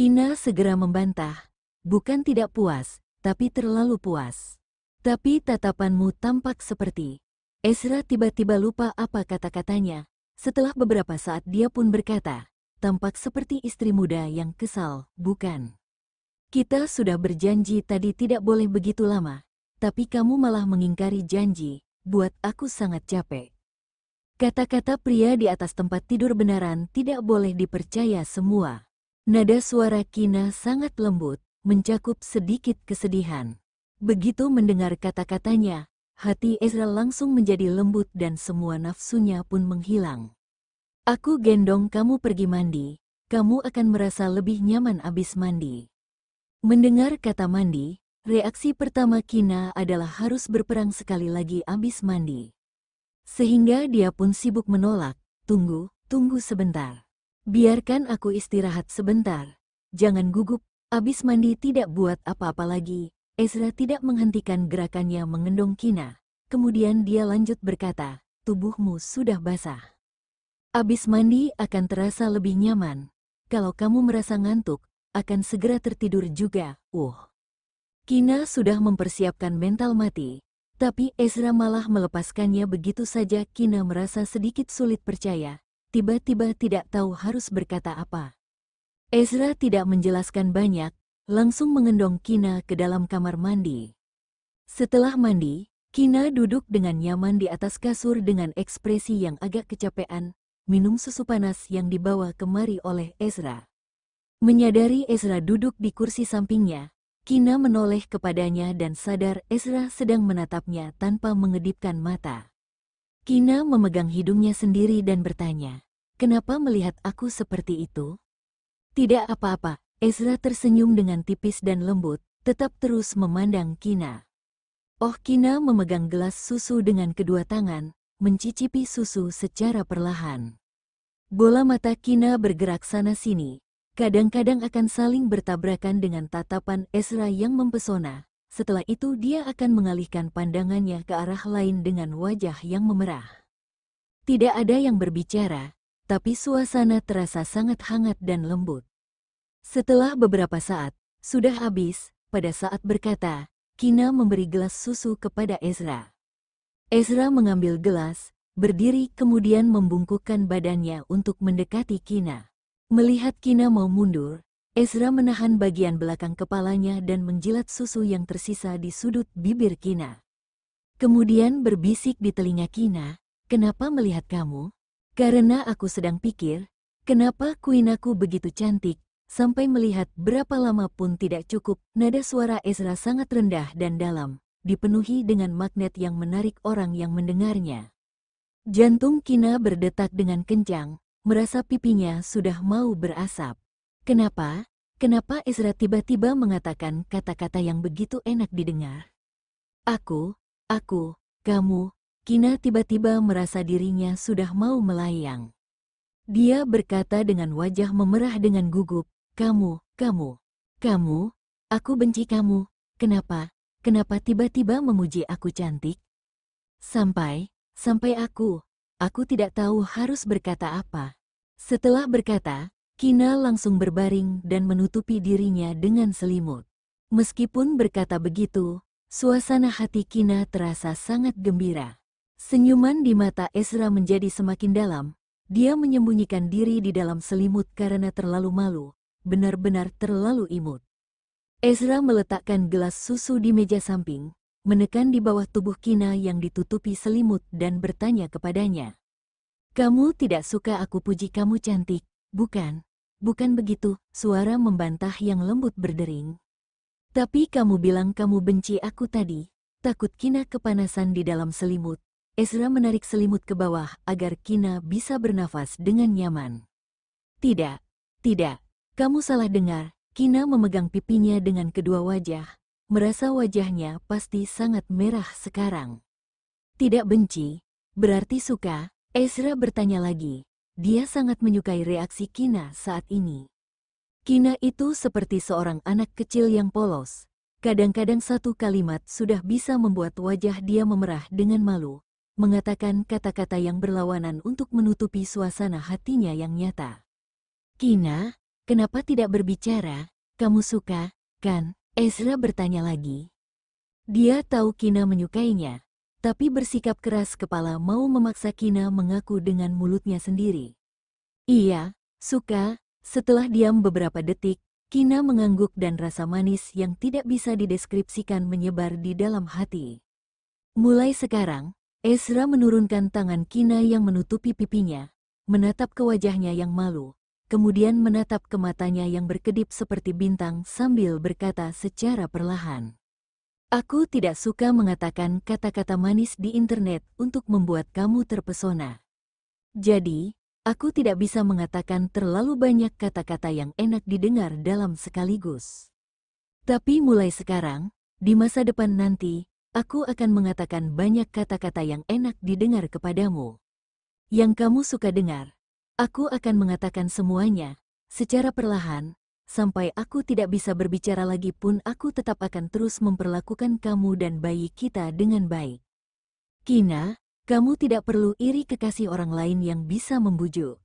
Kina segera membantah. Bukan tidak puas, tapi terlalu puas. Tapi tatapanmu tampak seperti... Ezra tiba-tiba lupa apa kata-katanya. Setelah beberapa saat dia pun berkata, tampak seperti istri muda yang kesal, bukan? Kita sudah berjanji tadi tidak boleh begitu lama, tapi kamu malah mengingkari janji, buat aku sangat capek. Kata-kata pria di atas tempat tidur benaran tidak boleh dipercaya semua. Nada suara Kina sangat lembut, mencakup sedikit kesedihan. Begitu mendengar kata-katanya, hati Ezra langsung menjadi lembut dan semua nafsunya pun menghilang. Aku gendong kamu pergi mandi, kamu akan merasa lebih nyaman abis mandi. Mendengar kata mandi, reaksi pertama Kina adalah harus berperang sekali lagi abis mandi. Sehingga dia pun sibuk menolak, tunggu sebentar. Biarkan aku istirahat sebentar, jangan gugup, abis mandi tidak buat apa-apa lagi. Ezra tidak menghentikan gerakannya mengendong Kina. Kemudian dia lanjut berkata, tubuhmu sudah basah. Abis mandi akan terasa lebih nyaman. Kalau kamu merasa ngantuk, akan segera tertidur juga. Kina sudah mempersiapkan mental mati. Tapi Ezra malah melepaskannya begitu saja. Kina merasa sedikit sulit percaya. Tiba-tiba tidak tahu harus berkata apa. Ezra tidak menjelaskan banyak. Langsung mengendong Kina ke dalam kamar mandi. Setelah mandi, Kina duduk dengan nyaman di atas kasur dengan ekspresi yang agak kecapean, minum susu panas yang dibawa kemari oleh Ezra. Menyadari Ezra duduk di kursi sampingnya, Kina menoleh kepadanya dan sadar Ezra sedang menatapnya tanpa mengedipkan mata. Kina memegang hidungnya sendiri dan bertanya, "Kenapa melihat aku seperti itu?" "Tidak apa-apa." Ezra tersenyum dengan tipis dan lembut, tetap terus memandang Kina. Kina memegang gelas susu dengan kedua tangan, mencicipi susu secara perlahan. Bola mata Kina bergerak sana-sini, kadang-kadang akan saling bertabrakan dengan tatapan Ezra yang mempesona. Setelah itu dia akan mengalihkan pandangannya ke arah lain dengan wajah yang memerah. Tidak ada yang berbicara, tapi suasana terasa sangat hangat dan lembut. Setelah beberapa saat, sudah habis, pada saat berkata, Kina memberi gelas susu kepada Ezra. Ezra mengambil gelas, berdiri kemudian membungkukkan badannya untuk mendekati Kina. Melihat Kina mau mundur, Ezra menahan bagian belakang kepalanya dan menjilat susu yang tersisa di sudut bibir Kina. Kemudian berbisik di telinga Kina, "Kenapa melihat kamu? Karena aku sedang pikir, kenapa Queen aku begitu cantik? Sampai melihat berapa lama pun tidak cukup." Nada suara Ezra sangat rendah dan dalam, dipenuhi dengan magnet yang menarik orang yang mendengarnya. Jantung Kina berdetak dengan kencang, merasa pipinya sudah mau berasap. Kenapa? Kenapa Ezra tiba-tiba mengatakan kata-kata yang begitu enak didengar? Aku, kamu. Kina tiba-tiba merasa dirinya sudah mau melayang. Dia berkata dengan wajah memerah dengan gugup, Kamu, aku benci kamu. Kenapa tiba-tiba memuji aku cantik? Sampai aku tidak tahu harus berkata apa. Setelah berkata, Kina langsung berbaring dan menutupi dirinya dengan selimut. Meskipun berkata begitu, suasana hati Kina terasa sangat gembira. Senyuman di mata Ezra menjadi semakin dalam. Dia menyembunyikan diri di dalam selimut karena terlalu malu. Benar-benar terlalu imut. Ezra meletakkan gelas susu di meja samping, menekan di bawah tubuh Kina yang ditutupi selimut dan bertanya kepadanya. "Kamu tidak suka aku puji kamu cantik, bukan?" "Bukan begitu," suara membantah yang lembut berdering. "Tapi kamu bilang kamu benci aku tadi." Takut Kina kepanasan di dalam selimut, Ezra menarik selimut ke bawah agar Kina bisa bernafas dengan nyaman. Tidak. Kamu salah dengar." Kina memegang pipinya dengan kedua wajah, merasa wajahnya pasti sangat merah sekarang. "Tidak benci, berarti suka?" Ezra bertanya lagi. Dia sangat menyukai reaksi Kina saat ini. Kina itu seperti seorang anak kecil yang polos. Kadang-kadang satu kalimat sudah bisa membuat wajah dia memerah dengan malu, mengatakan kata-kata yang berlawanan untuk menutupi suasana hatinya yang nyata. "Kina, kenapa tidak berbicara? Kamu suka, kan? Ezra bertanya lagi. Dia tahu Kina menyukainya, tapi bersikap keras kepala mau memaksa Kina mengaku dengan mulutnya sendiri. Iya, suka. Setelah diam beberapa detik, Kina mengangguk dan rasa manis yang tidak bisa dideskripsikan menyebar di dalam hati. Mulai sekarang, Ezra menurunkan tangan Kina yang menutupi pipinya, menatap ke wajahnya yang malu, kemudian menatap ke matanya yang berkedip seperti bintang sambil berkata secara perlahan. Aku tidak suka mengatakan kata-kata manis di internet untuk membuat kamu terpesona. Jadi, aku tidak bisa mengatakan terlalu banyak kata-kata yang enak didengar dalam sekaligus. Tapi mulai sekarang, di masa depan nanti, aku akan mengatakan banyak kata-kata yang enak didengar kepadamu. Yang kamu suka dengar. Aku akan mengatakan semuanya, secara perlahan, sampai aku tidak bisa berbicara lagi pun aku tetap akan terus memperlakukan kamu dan bayi kita dengan baik. Kina, kamu tidak perlu iri kekasih orang lain yang bisa membujuk.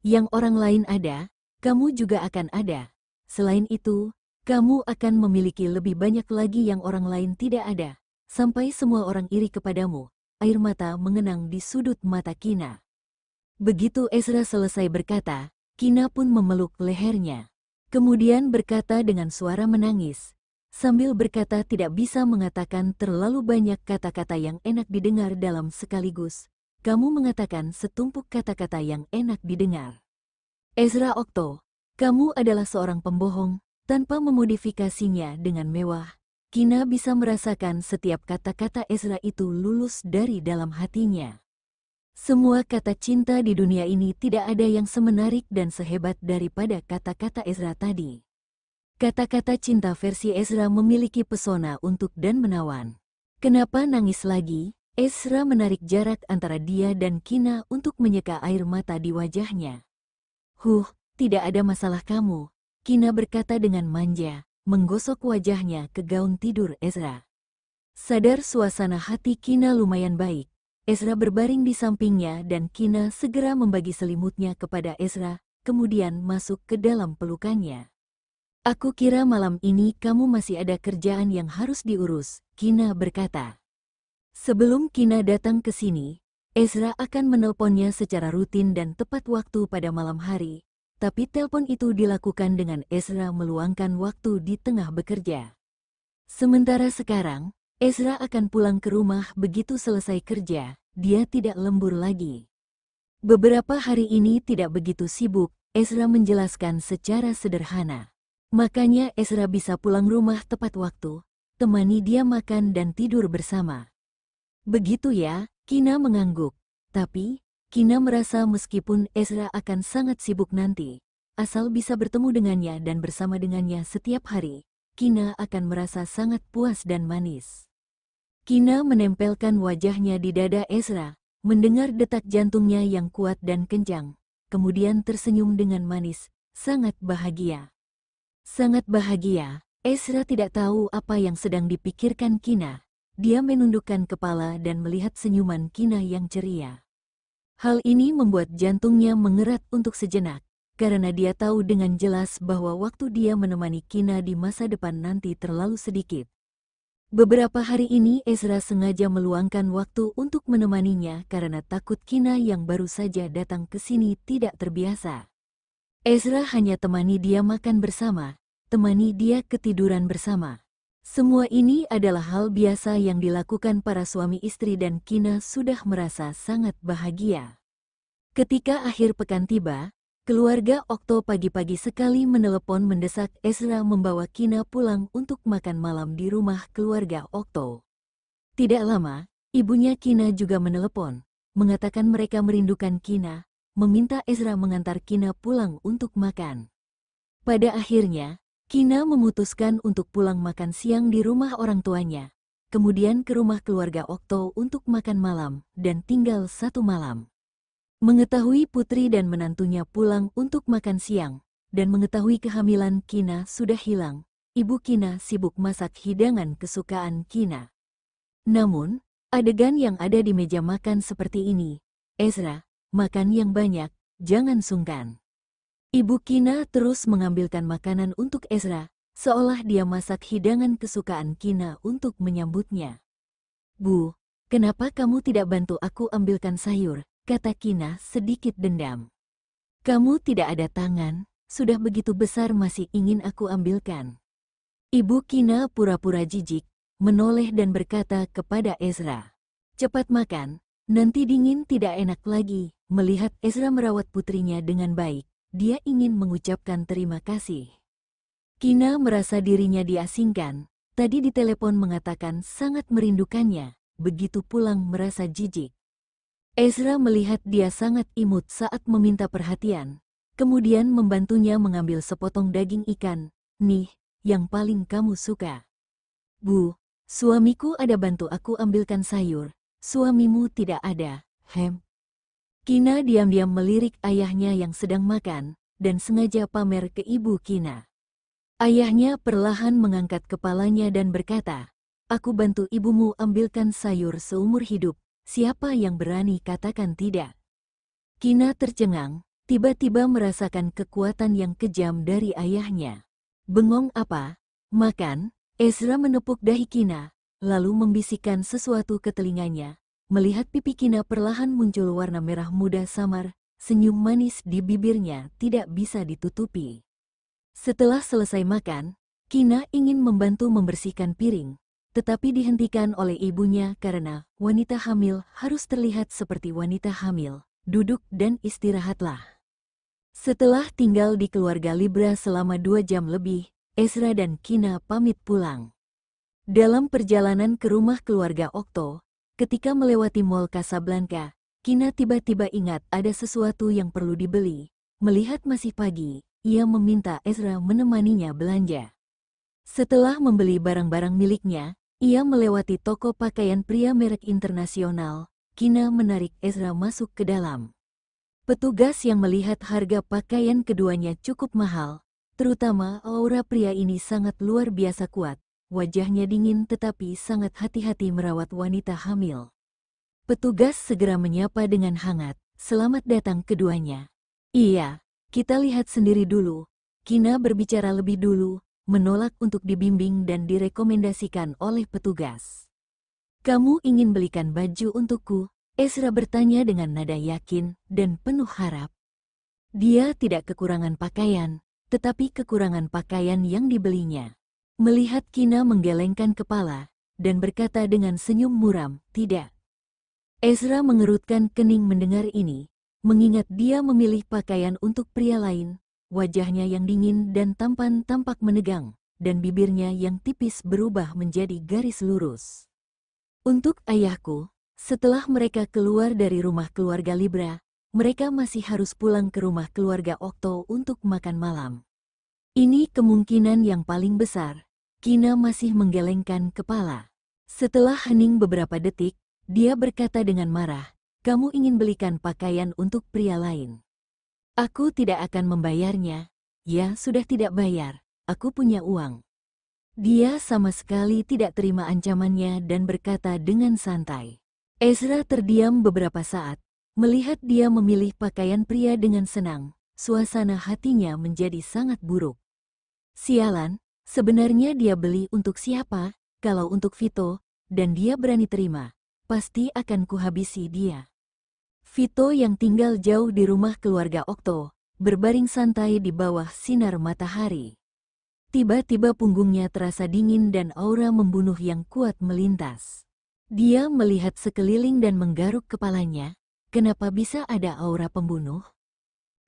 Yang orang lain ada, kamu juga akan ada. Selain itu, kamu akan memiliki lebih banyak lagi yang orang lain tidak ada, sampai semua orang iri kepadamu. Air mata mengenang di sudut mata Kina. Begitu Ezra selesai berkata, Kina pun memeluk lehernya. Kemudian berkata dengan suara menangis, sambil berkata tidak bisa mengatakan terlalu banyak kata-kata yang enak didengar dalam sekaligus. Kamu mengatakan setumpuk kata-kata yang enak didengar. Ezra Okto, kamu adalah seorang pembohong, tanpa memodifikasinya dengan mewah. Kina bisa merasakan setiap kata-kata Ezra itu lulus dari dalam hatinya. Semua kata cinta di dunia ini tidak ada yang semenarik dan sehebat daripada kata-kata Ezra tadi. Kata-kata cinta versi Ezra memiliki pesona untuk dan menawan. Kenapa nangis lagi? Ezra menarik jarak antara dia dan Kina untuk menyeka air mata di wajahnya. Tidak ada masalah kamu, Kina berkata dengan manja, menggosok wajahnya ke gaun tidur Ezra. Sadar suasana hati Kina lumayan baik. Ezra berbaring di sampingnya dan Kina segera membagi selimutnya kepada Ezra, kemudian masuk ke dalam pelukannya. Aku kira malam ini kamu masih ada kerjaan yang harus diurus, Kina berkata. Sebelum Kina datang ke sini, Ezra akan menelponnya secara rutin dan tepat waktu pada malam hari, tapi telepon itu dilakukan dengan Ezra meluangkan waktu di tengah bekerja. Sementara sekarang, Ezra akan pulang ke rumah begitu selesai kerja. Dia tidak lembur lagi. Beberapa hari ini tidak begitu sibuk, Ezra menjelaskan secara sederhana. Makanya Ezra bisa pulang rumah tepat waktu, temani dia makan dan tidur bersama. Begitu ya, Kina mengangguk. Tapi, Kina merasa meskipun Ezra akan sangat sibuk nanti, asal bisa bertemu dengannya dan bersama dengannya setiap hari, Kina akan merasa sangat puas dan manis. Kina menempelkan wajahnya di dada Ezra, mendengar detak jantungnya yang kuat dan kencang, kemudian tersenyum dengan manis, sangat bahagia. Sangat bahagia, Ezra tidak tahu apa yang sedang dipikirkan Kina. Dia menundukkan kepala dan melihat senyuman Kina yang ceria. Hal ini membuat jantungnya mengerat untuk sejenak, karena dia tahu dengan jelas bahwa waktu dia menemani Kina di masa depan nanti terlalu sedikit. Beberapa hari ini Ezra sengaja meluangkan waktu untuk menemaninya karena takut Kina yang baru saja datang ke sini tidak terbiasa. Ezra hanya temani dia makan bersama, temani dia ketiduran bersama. Semua ini adalah hal biasa yang dilakukan para suami istri dan Kina sudah merasa sangat bahagia. Ketika akhir pekan tiba, keluarga Okto pagi-pagi sekali menelepon mendesak Ezra membawa Kina pulang untuk makan malam di rumah keluarga Okto. Tidak lama, ibunya Kina juga menelepon, mengatakan mereka merindukan Kina, meminta Ezra mengantar Kina pulang untuk makan. Pada akhirnya, Kina memutuskan untuk pulang makan siang di rumah orang tuanya, kemudian ke rumah keluarga Okto untuk makan malam dan tinggal 1 malam. Mengetahui putri dan menantunya pulang untuk makan siang, dan mengetahui kehamilan Kina sudah hilang, ibu Kina sibuk masak hidangan kesukaan Kina. Namun, adegan yang ada di meja makan seperti ini, Ezra, makan yang banyak, jangan sungkan. Ibu Kina terus mengambilkan makanan untuk Ezra, seolah dia masak hidangan kesukaan Kina untuk menyambutnya. Bu, kenapa kamu tidak bantu aku ambilkan sayur? Kata Kina sedikit dendam. Kamu tidak ada tangan, sudah begitu besar masih ingin aku ambilkan. Ibu Kina pura-pura jijik, menoleh dan berkata kepada Ezra. Cepat makan, nanti dingin tidak enak lagi. Melihat Ezra merawat putrinya dengan baik, dia ingin mengucapkan terima kasih. Kina merasa dirinya diasingkan, tadi di telepon mengatakan sangat merindukannya, begitu pulang merasa jijik. Ezra melihat dia sangat imut saat meminta perhatian, kemudian membantunya mengambil sepotong daging ikan, nih, yang paling kamu suka. Bu, suamiku ada bantu aku ambilkan sayur, suamimu tidak ada, hem. Kina diam-diam melirik ayahnya yang sedang makan, dan sengaja pamer ke ibu Kina. Ayahnya perlahan mengangkat kepalanya dan berkata, aku bantu ibumu ambilkan sayur seumur hidup, siapa yang berani katakan tidak? Kina tercengang, tiba-tiba merasakan kekuatan yang kejam dari ayahnya. Bengong apa? Makan? Ezra menepuk dahi Kina, lalu membisikkan sesuatu ke telinganya. Melihat pipi Kina perlahan muncul warna merah muda samar, senyum manis di bibirnya tidak bisa ditutupi. Setelah selesai makan, Kina ingin membantu membersihkan piring, tetapi dihentikan oleh ibunya karena wanita hamil harus terlihat seperti wanita hamil. Duduk dan istirahatlah. Setelah tinggal di keluarga Libra selama 2 jam lebih, Ezra dan Kina pamit pulang. Dalam perjalanan ke rumah keluarga Okto, ketika melewati Mall Casablanca, Kina tiba-tiba ingat ada sesuatu yang perlu dibeli. Melihat masih pagi, ia meminta Ezra menemaninya belanja. Setelah membeli barang-barang miliknya, ia melewati toko pakaian pria merek internasional. Kina menarik Ezra masuk ke dalam. Petugas yang melihat harga pakaian keduanya cukup mahal, terutama aura pria ini sangat luar biasa kuat. Wajahnya dingin tetapi sangat hati-hati merawat wanita hamil. Petugas segera menyapa dengan hangat, selamat datang keduanya. Iya, kita lihat sendiri dulu. Kina berbicara lebih dulu, menolak untuk dibimbing dan direkomendasikan oleh petugas. Kamu ingin belikan baju untukku? Ezra bertanya dengan nada yakin dan penuh harap. Dia tidak kekurangan pakaian, tetapi kekurangan pakaian yang dibelinya. Melihat Kina menggelengkan kepala, dan berkata dengan senyum muram, tidak. Ezra mengerutkan kening mendengar ini, mengingat dia memilih pakaian untuk pria lain, wajahnya yang dingin dan tampan tampak menegang, dan bibirnya yang tipis berubah menjadi garis lurus. Untuk ayahku, setelah mereka keluar dari rumah keluarga Libra, mereka masih harus pulang ke rumah keluarga Okto untuk makan malam. Ini kemungkinan yang paling besar. Kina masih menggelengkan kepala. Setelah hening beberapa detik, dia berkata dengan marah, kamu ingin belikan pakaian untuk pria lain. Aku tidak akan membayarnya. Ya, sudah tidak bayar. Aku punya uang. Dia sama sekali tidak terima ancamannya dan berkata dengan santai. Ezra terdiam beberapa saat, melihat dia memilih pakaian pria dengan senang, suasana hatinya menjadi sangat buruk. Sialan, sebenarnya dia beli untuk siapa? Kalau untuk Vito, dan dia berani terima, pasti akan kuhabisi dia. Vito yang tinggal jauh di rumah keluarga Okto, berbaring santai di bawah sinar matahari. Tiba-tiba punggungnya terasa dingin dan aura membunuh yang kuat melintas. Dia melihat sekeliling dan menggaruk kepalanya. Kenapa bisa ada aura pembunuh?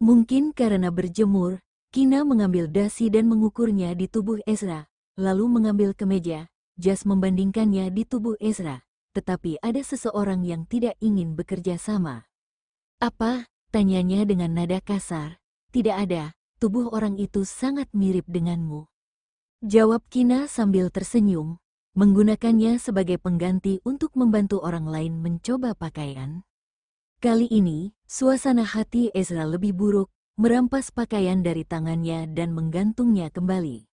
Mungkin karena berjemur, Kina mengambil dasi dan mengukurnya di tubuh Ezra, lalu mengambil kemeja, jas membandingkannya di tubuh Ezra, tetapi ada seseorang yang tidak ingin bekerja sama. Apa? Tanyanya dengan nada kasar. Tidak ada, tubuh orang itu sangat mirip denganmu. Jawab Kina sambil tersenyum, menggunakannya sebagai pengganti untuk membantu orang lain mencoba pakaian. Kali ini, suasana hati Ezra lebih buruk, merampas pakaian dari tangannya dan menggantungnya kembali.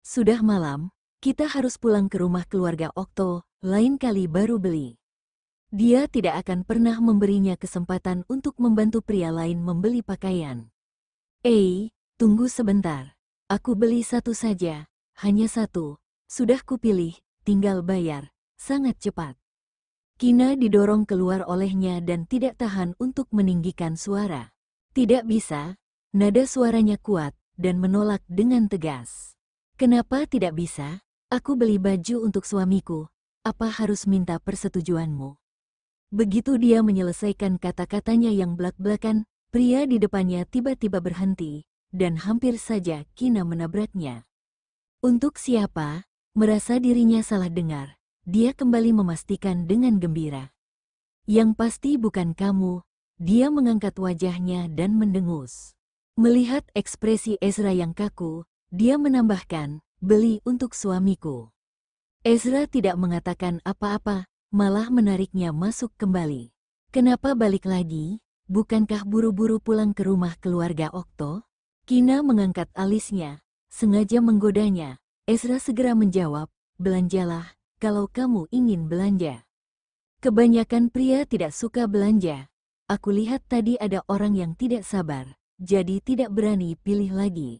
Sudah malam, kita harus pulang ke rumah keluarga Okto, lain kali baru beli. Dia tidak akan pernah memberinya kesempatan untuk membantu pria lain membeli pakaian. Tunggu sebentar. Aku beli satu saja, hanya satu. Sudah kupilih, tinggal bayar, sangat cepat. Kina didorong keluar olehnya dan tidak tahan untuk meninggikan suara. Tidak bisa, nada suaranya kuat dan menolak dengan tegas. Kenapa tidak bisa? Aku beli baju untuk suamiku, apa harus minta persetujuanmu? Begitu dia menyelesaikan kata-katanya yang blak-blakan, pria di depannya tiba-tiba berhenti, dan hampir saja Kina menabraknya. Untuk siapa? Merasa dirinya salah dengar, dia kembali memastikan dengan gembira. Yang pasti bukan kamu. Dia mengangkat wajahnya dan mendengus. Melihat ekspresi Ezra yang kaku, dia menambahkan, beli untuk suamiku. Ezra tidak mengatakan apa-apa, malah menariknya masuk kembali. Kenapa balik lagi? Bukankah buru-buru pulang ke rumah keluarga Okto? Kina mengangkat alisnya, sengaja menggodanya. Ezra segera menjawab, belanjalah, kalau kamu ingin belanja. Kebanyakan pria tidak suka belanja. Aku lihat tadi ada orang yang tidak sabar, jadi tidak berani pilih lagi.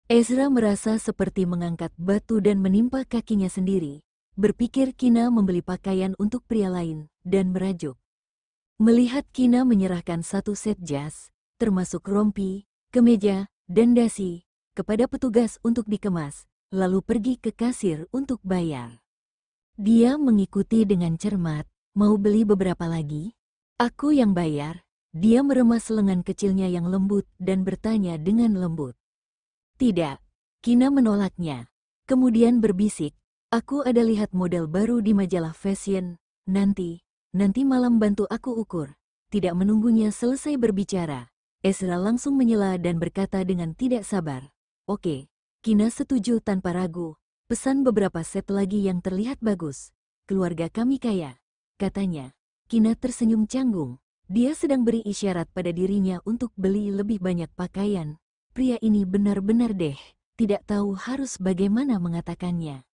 Ezra merasa seperti mengangkat batu dan menimpa kakinya sendiri. Berpikir Kina membeli pakaian untuk pria lain, dan merajuk. Melihat Kina menyerahkan satu set jas, termasuk rompi, kemeja, dan dasi, kepada petugas untuk dikemas, lalu pergi ke kasir untuk bayar. Dia mengikuti dengan cermat, mau beli beberapa lagi? Aku yang bayar. Dia meremas lengan kecilnya yang lembut dan bertanya dengan lembut. Tidak. Kina menolaknya. Kemudian berbisik, aku ada lihat model baru di majalah fashion. Nanti malam bantu aku ukur. Tidak menunggunya selesai berbicara, Ezra langsung menyela dan berkata dengan tidak sabar. Oke. Kina setuju tanpa ragu. Pesan beberapa set lagi yang terlihat bagus. Keluarga kami kaya, katanya. Kina tersenyum canggung. Dia sedang beri isyarat pada dirinya untuk beli lebih banyak pakaian. Pria ini benar-benar tidak tahu harus bagaimana mengatakannya.